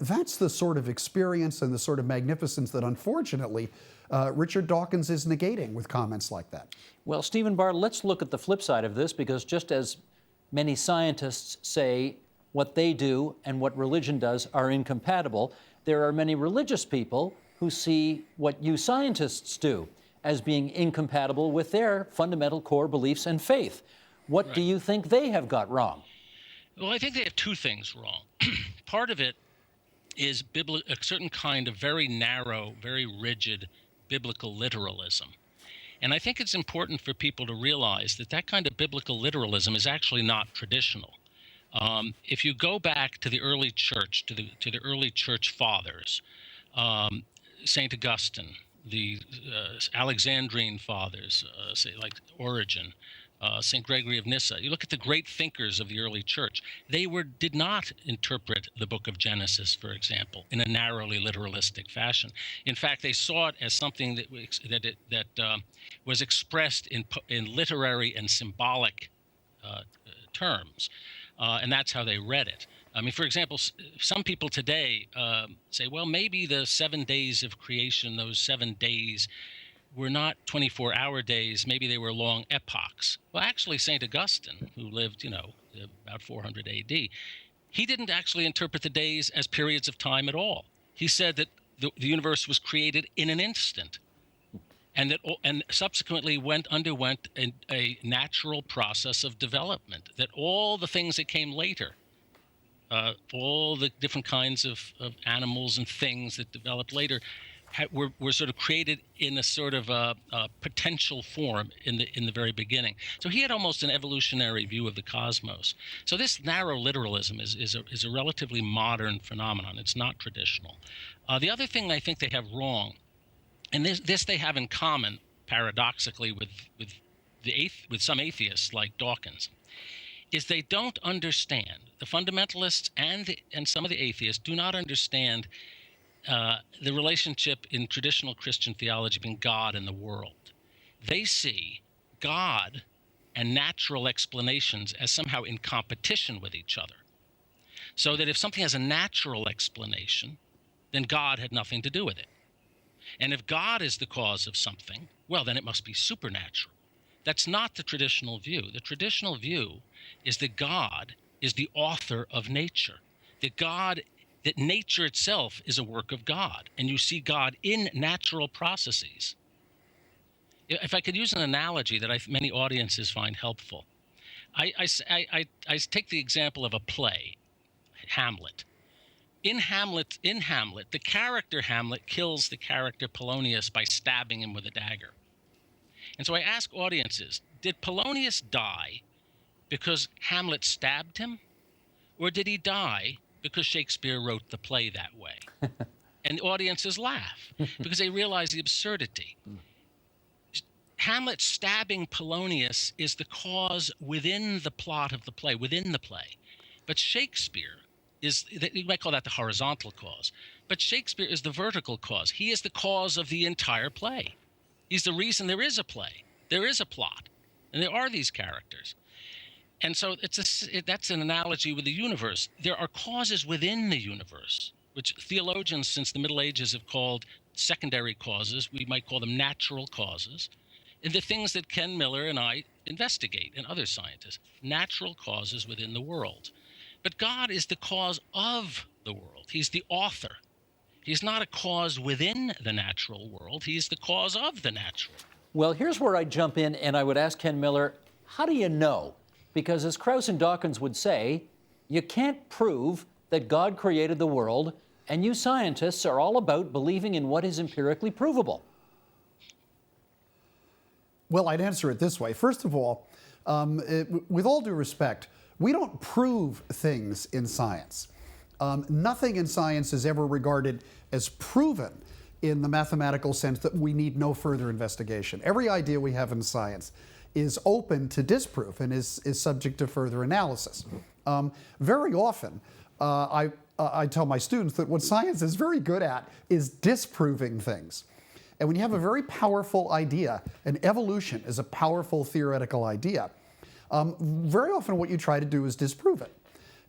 That's the sort of experience and the sort of magnificence that, unfortunately, Richard Dawkins is negating with comments like that. Well, Stephen Barr, let's look at the flip side of this, because just as many scientists say what they do and what religion does are incompatible, there are many religious people who see what you scientists do as being incompatible with their fundamental core beliefs and faith. What do you think they have got wrong? Well, I think they have two things wrong. Part of it is a certain kind of very narrow, very rigid biblical literalism. And I think it's important for people to realize that that kind of biblical literalism is actually not traditional. If you go back to the early church, to the early church fathers, Saint Augustine, the Alexandrine fathers, say like Origen, Saint Gregory of Nyssa. You look at the great thinkers of the early church. They did not interpret the book of Genesis, for example, in a narrowly literalistic fashion. In fact, they saw it as something that was expressed in literary and symbolic terms. And that's how they read it. I mean, for example, some people today say, well, maybe the 7 days of creation, those 7 days, were not 24-hour days. Maybe they were long epochs. Well, actually, St. Augustine, who lived, about 400 AD, he didn't actually interpret the days as periods of time at all. He said that the universe was created in an instant, and subsequently underwent a natural process of development, that all the things that came later, all the different kinds of animals and things that developed later, were sort of created in a sort of a potential form in the very beginning. So he had almost an evolutionary view of the cosmos. So this narrow literalism is a relatively modern phenomenon. It's not traditional. The other thing I think they have wrong, and this they have in common, paradoxically, with some atheists like Dawkins, is they don't understand, the fundamentalists and some of the atheists do not understand the relationship in traditional Christian theology between God and the world. They see God and natural explanations as somehow in competition with each other. So that if something has a natural explanation, then God had nothing to do with it. And if God is the cause of something, well, then it must be supernatural. That's not the traditional view. The traditional view is that God is the author of nature, that nature itself is a work of God, and you see God in natural processes. If I could use an analogy that many audiences find helpful, I take the example of a play, Hamlet. In Hamlet, the character Hamlet kills the character Polonius by stabbing him with a dagger. And so I ask audiences, did Polonius die because Hamlet stabbed him? Or did he die because Shakespeare wrote the play that way? And audiences laugh because they realize the absurdity. Hamlet stabbing Polonius is the cause within the plot of the play, within the play. But Shakespeare you might call that the horizontal cause. But Shakespeare is the vertical cause. He is the cause of the entire play. He's the reason there is a play. There is a plot. And there are these characters. And so that's an analogy with the universe. There are causes within the universe, which theologians since the Middle Ages have called secondary causes. We might call them natural causes. And the things that Ken Miller and I investigate, and other scientists, natural causes within the world. But God is the cause of the world. He's the author. He's not a cause within the natural world. He's the cause of the natural. Well, here's where I jump in and I would ask Ken Miller, how do you know? Because as Krauss and Dawkins would say, you can't prove that God created the world, and you scientists are all about believing in what is empirically provable. Well, I'd answer it this way. First of all, with all due respect, we don't prove things in science. Nothing in science is ever regarded as proven in the mathematical sense that we need no further investigation. Every idea we have in science is open to disproof and is subject to further analysis. Very often, I tell my students that what science is very good at is disproving things. And when you have a very powerful idea, and evolution is a powerful theoretical idea, very often what you try to do is disprove it.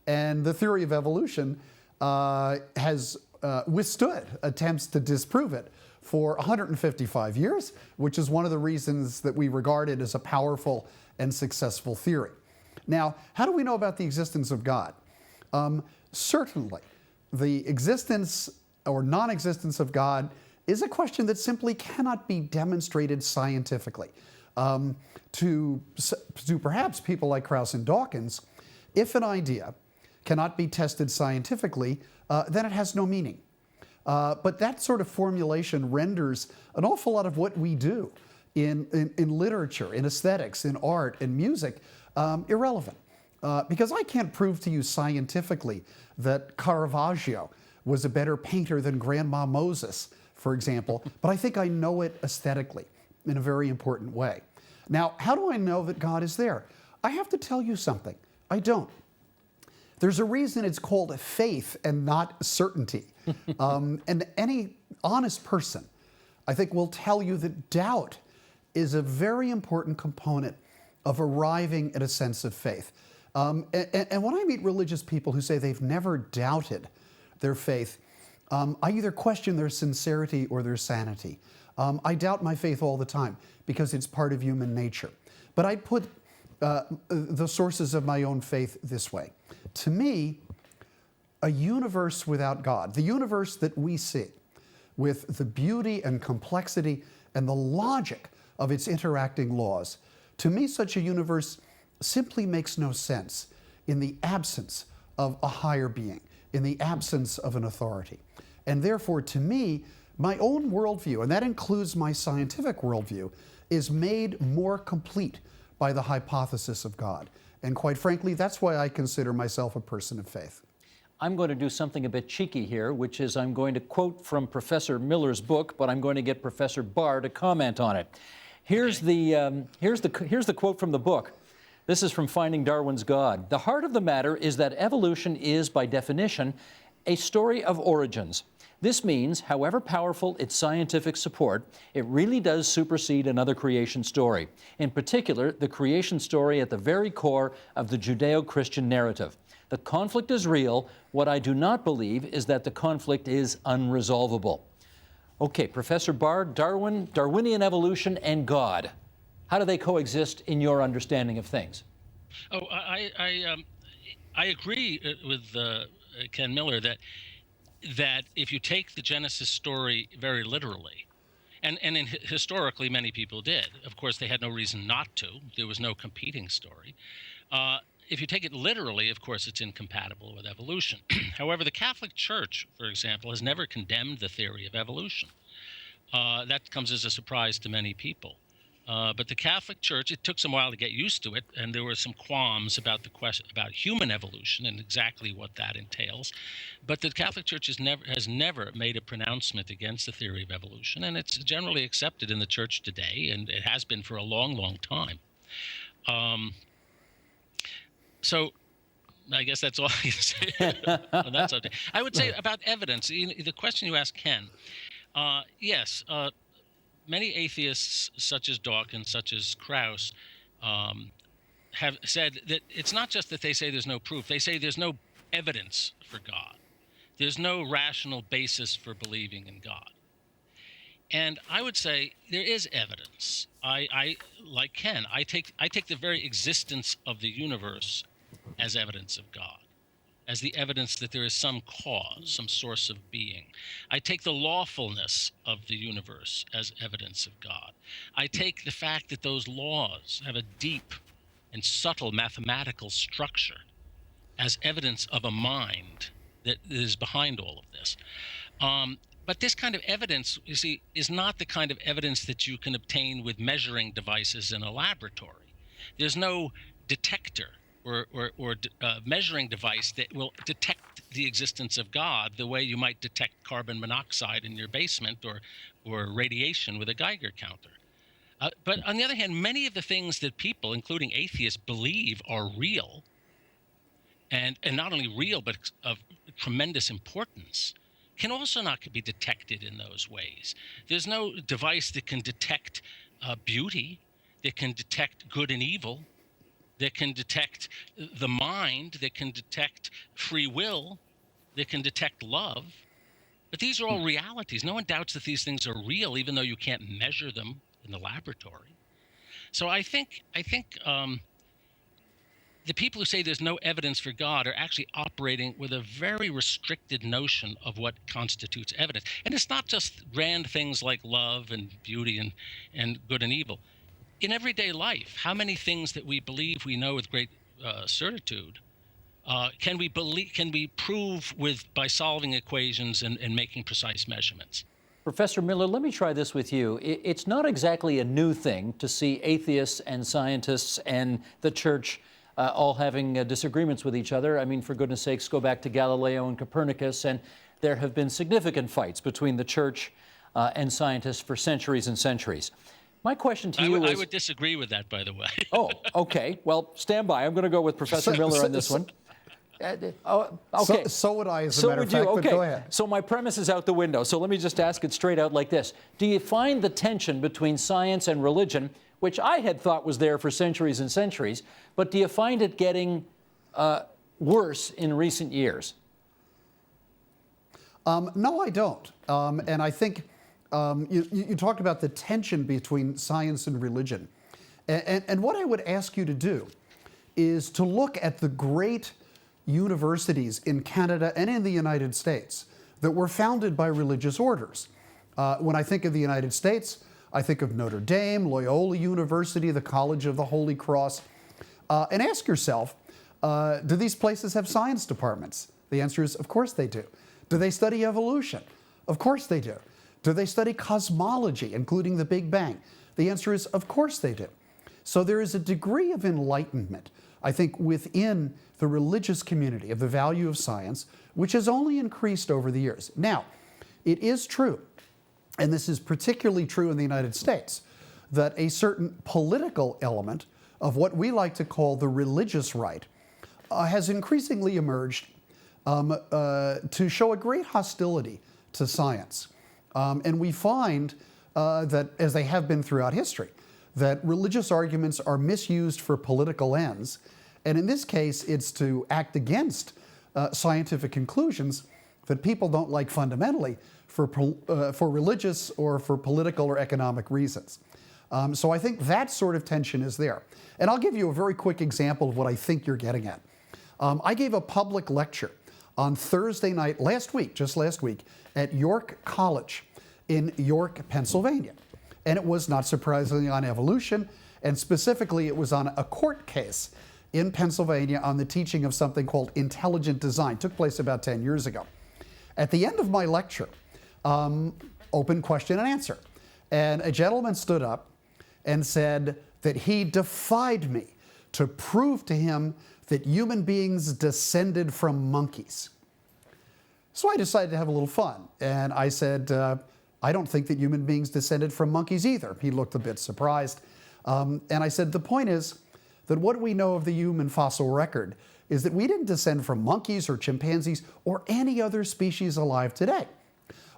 And the theory of evolution has withstood attempts to disprove it for 155 years, which is one of the reasons that we regard it as a powerful and successful theory. Now, how do we know about the existence of God? Certainly, the existence or non-existence of God is a question that simply cannot be demonstrated scientifically. To perhaps people like Krauss and Dawkins, if an idea cannot be tested scientifically, then it has no meaning. But that sort of formulation renders an awful lot of what we do in literature, in aesthetics, in art, in music, irrelevant. Because I can't prove to you scientifically that Caravaggio was a better painter than Grandma Moses, for example, but I think I know it aesthetically in a very important way. Now, how do I know that God is there? I have to tell you something. I don't. There's a reason it's called a faith and not certainty. And any honest person, I think, will tell you that doubt is a very important component of arriving at a sense of faith. And when I meet religious people who say they've never doubted their faith, I either question their sincerity or their sanity. I doubt my faith all the time because it's part of human nature. But I put the sources of my own faith this way. To me, a universe without God, the universe that we see, with the beauty and complexity and the logic of its interacting laws, to me, such a universe simply makes no sense in the absence of a higher being, in the absence of an authority. And therefore, to me, my own worldview, and that includes my scientific worldview, is made more complete by the hypothesis of God. And quite frankly, that's why I consider myself a person of faith. I'm going to do something a bit cheeky here, which is I'm going to quote from Professor Miller's book, but I'm going to get Professor Barr to comment on it. Here's the quote from the book. This is from Finding Darwin's God. "The heart of the matter is that evolution is, by definition, a story of origins. This means, however powerful its scientific support, it really does supersede another creation story. In particular, the creation story at the very core of the Judeo-Christian narrative. The conflict is real. What I do not believe is that the conflict is unresolvable." Okay, Professor Barr, Darwinian evolution and God. How do they coexist in your understanding of things? Oh, I agree with Ken Miller that if you take the Genesis story very literally, and historically many people did, of course they had no reason not to, there was no competing story. If you take it literally, of course it's incompatible with evolution. However, the Catholic Church, for example, has never condemned the theory of evolution. That comes as a surprise to many people. But the Catholic Church, it took some while to get used to it, and there were some qualms about the question about human evolution and exactly what that entails. But the Catholic Church has never made a pronouncement against the theory of evolution, and it's generally accepted in the Church today, and it has been for a long, long time. So I guess that's all I can say on that subject. I would say about evidence, the question you asked Ken, yes, many atheists, such as Dawkins, such as Krauss, have said that it's not just that they say there's no proof. They say there's no evidence for God. There's no rational basis for believing in God. And I would say there is evidence. I like Ken, I take the very existence of the universe as evidence of God, as the evidence that there is some cause, some source of being. I take the lawfulness of the universe as evidence of God. I take the fact that those laws have a deep and subtle mathematical structure as evidence of a mind that is behind all of this. But this kind of evidence, you see, is not the kind of evidence that you can obtain with measuring devices in a laboratory. There's no detector or measuring device that will detect the existence of God the way you might detect carbon monoxide in your basement or radiation with a Geiger counter. But on the other hand, many of the things that people, including atheists, believe are real, and not only real but of tremendous importance, can also not be detected in those ways. There's no device that can detect beauty, that can detect good and evil, that can detect the mind, that can detect free will, that can detect love. But these are all realities. No one doubts that these things are real, even though you can't measure them in the laboratory. So I think the people who say there's no evidence for God are actually operating with a very restricted notion of what constitutes evidence. And it's not just grand things like love and beauty and good and evil. In everyday life, how many things that we believe we know with great certitude can we prove by solving equations and making precise measurements? Professor Miller, let me try this with you. It's not exactly a new thing to see atheists and scientists and the church all having disagreements with each other. I mean, for goodness sakes, go back to Galileo and Copernicus, and there have been significant fights between the church and scientists for centuries and centuries. My question to you is... I would disagree with that, by the way. Oh, okay. Well, stand by. I'm going to go with Professor Miller on this one. Okay. So would I, as a matter of fact, okay. but go ahead. So my premise is out the window. So let me just ask it straight out like this. Do you find the tension between science and religion, which I had thought was there for centuries and centuries, but do you find it getting worse in recent years? No, I don't. And I think you talked about the tension between science and religion. And what I would ask you to do is to look at the great universities in Canada and in the United States that were founded by religious orders. When I think of the United States, I think of Notre Dame, Loyola University, the College of the Holy Cross. And ask yourself, do these places have science departments? The answer is, of course they do. Do they study evolution? Of course they do. Do they study cosmology, including the Big Bang? The answer is, of course they do. So there is a degree of enlightenment, I think, within the religious community of the value of science, which has only increased over the years. Now, it is true, and this is particularly true in the United States, that a certain political element of what we like to call the religious right has increasingly emerged to show a great hostility to science. And we find that, as they have been throughout history, that religious arguments are misused for political ends. And in this case, it's to act against scientific conclusions that people don't like fundamentally for religious or for political or economic reasons. So I think that sort of tension is there. And I'll give you a very quick example of what I think you're getting at. I gave a public lecture on Thursday night just last week, at York College in York, Pennsylvania. And it was, not surprisingly, on evolution, and specifically it was on a court case in Pennsylvania on the teaching of something called intelligent design. It took place about 10 years ago. At the end of my lecture, open question and answer. And a gentleman stood up and said that he defied me to prove to him that human beings descended from monkeys. So I decided to have a little fun. And I said, I don't think that human beings descended from monkeys either. He looked a bit surprised. And I said, the point is that what we know of the human fossil record is that we didn't descend from monkeys or chimpanzees or any other species alive today.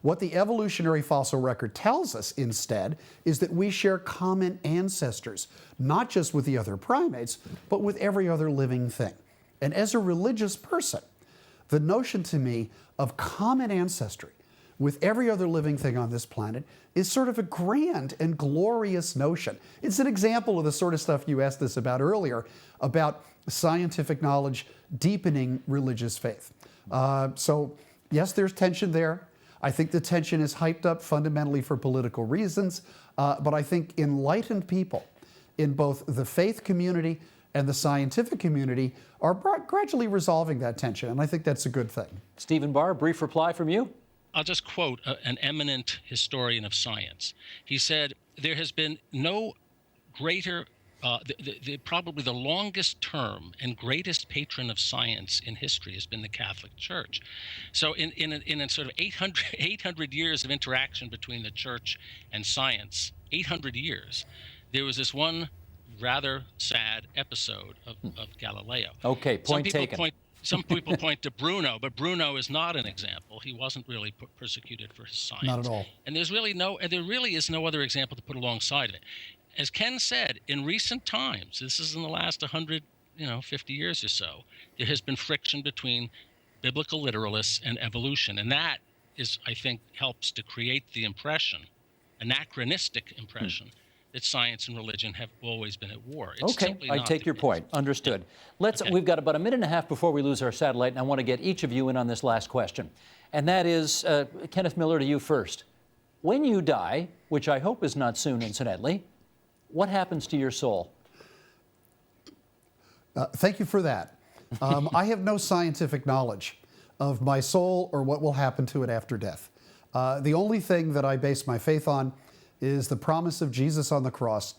What the evolutionary fossil record tells us instead is that we share common ancestors, not just with the other primates, but with every other living thing. And as a religious person, the notion to me of common ancestry with every other living thing on this planet is sort of a grand and glorious notion. It's an example of the sort of stuff you asked us about earlier, about scientific knowledge deepening religious faith. So yes, there's tension there. I think the tension is hyped up fundamentally for political reasons, but I think enlightened people in both the faith community and the scientific community are gradually resolving that tension, and I think that's a good thing. Stephen Barr, brief reply from you. I'll just quote an eminent historian of science. He said, there has been no greater, probably the longest term and greatest patron of science in history has been the Catholic Church. So in a sort of 800 years of interaction between the church and science, 800 years, there was this one rather sad episode of Galileo. Okay, point taken. Some people point to Bruno, but Bruno is not an example. He wasn't really persecuted for his science. Not at all. And there really is no other example to put alongside of it. As Ken said, in recent times, this is in the last 150 years or so, there has been friction between biblical literalists and evolution. And that is, I think, helps to create the impression, anachronistic impression, that science and religion have always been at war. It's okay, I take your point. Understood. We've got about a minute and a half before we lose our satellite, and I want to get each of you in on this last question. And that is, Kenneth Miller, to you first. When you die, which I hope is not soon, incidentally, what happens to your soul? Thank you for that. I have no scientific knowledge of my soul or what will happen to it after death. The only thing that I base my faith on is the promise of Jesus on the cross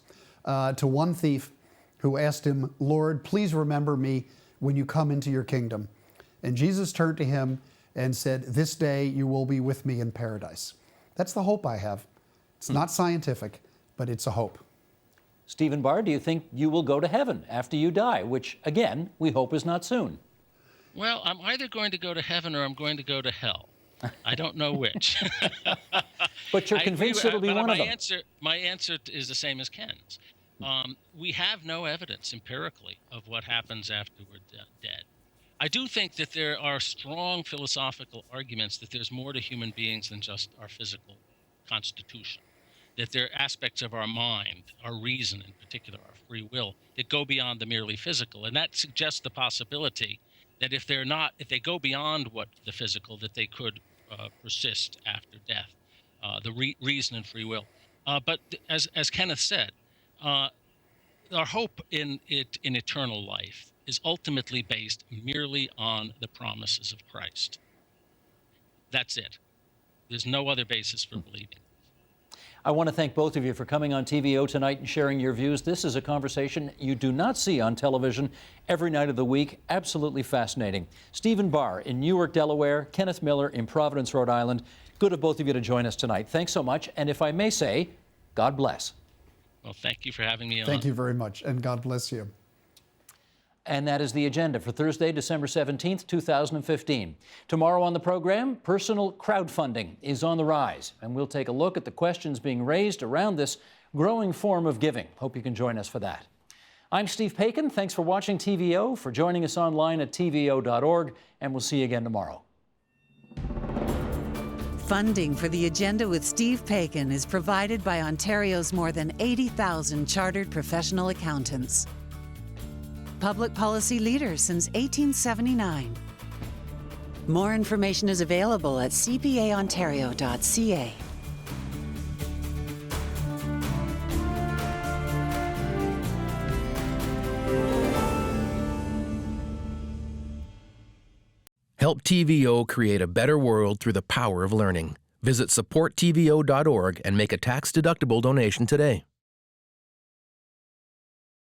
to one thief who asked him, "Lord, please remember me when you come into your kingdom." And Jesus turned to him and said, "This day you will be with me in paradise." That's the hope I have. It's not scientific, but it's a hope. Stephen Barr, do you think you will go to heaven after you die, which, again, we hope is not soon? Well, I'm either going to go to heaven or I'm going to go to hell. I don't know which. But you're convinced it'll be one of them. My answer is the same as Ken's. We have no evidence empirically of what happens after we're dead. I do think that there are strong philosophical arguments that there's more to human beings than just our physical constitution, that there are aspects of our mind, our reason in particular, our free will, that go beyond the merely physical. And that suggests the possibility that if they go beyond what the physical, that they could persist after death, the reason and free will. But as Kenneth said, our hope in eternal life is ultimately based merely on the promises of Christ. That's it. There's no other basis for believing. I want to thank both of you for coming on TVO tonight and sharing your views. This is a conversation you do not see on television every night of the week. Absolutely fascinating. Stephen Barr in Newark, Delaware, Kenneth Miller in Providence, Rhode Island. Good of both of you to join us tonight. Thanks so much. And if I may say, God bless. Well, thank you for having me on. Thank you very much, and God bless you. And that is the agenda for Thursday, December 17th, 2015. Tomorrow on the program, personal crowdfunding is on the rise, and we'll take a look at the questions being raised around this growing form of giving. Hope you can join us for that. I'm Steve Paikin. Thanks for watching TVO, for joining us online at tvo.org, and we'll see you again tomorrow. Funding for the Agenda with Steve Paikin is provided by Ontario's more than 80,000 chartered professional accountants. Public policy leaders since 1879. More information is available at cpaontario.ca. Help TVO create a better world through the power of learning. Visit supporttvo.org and make a tax-deductible donation today.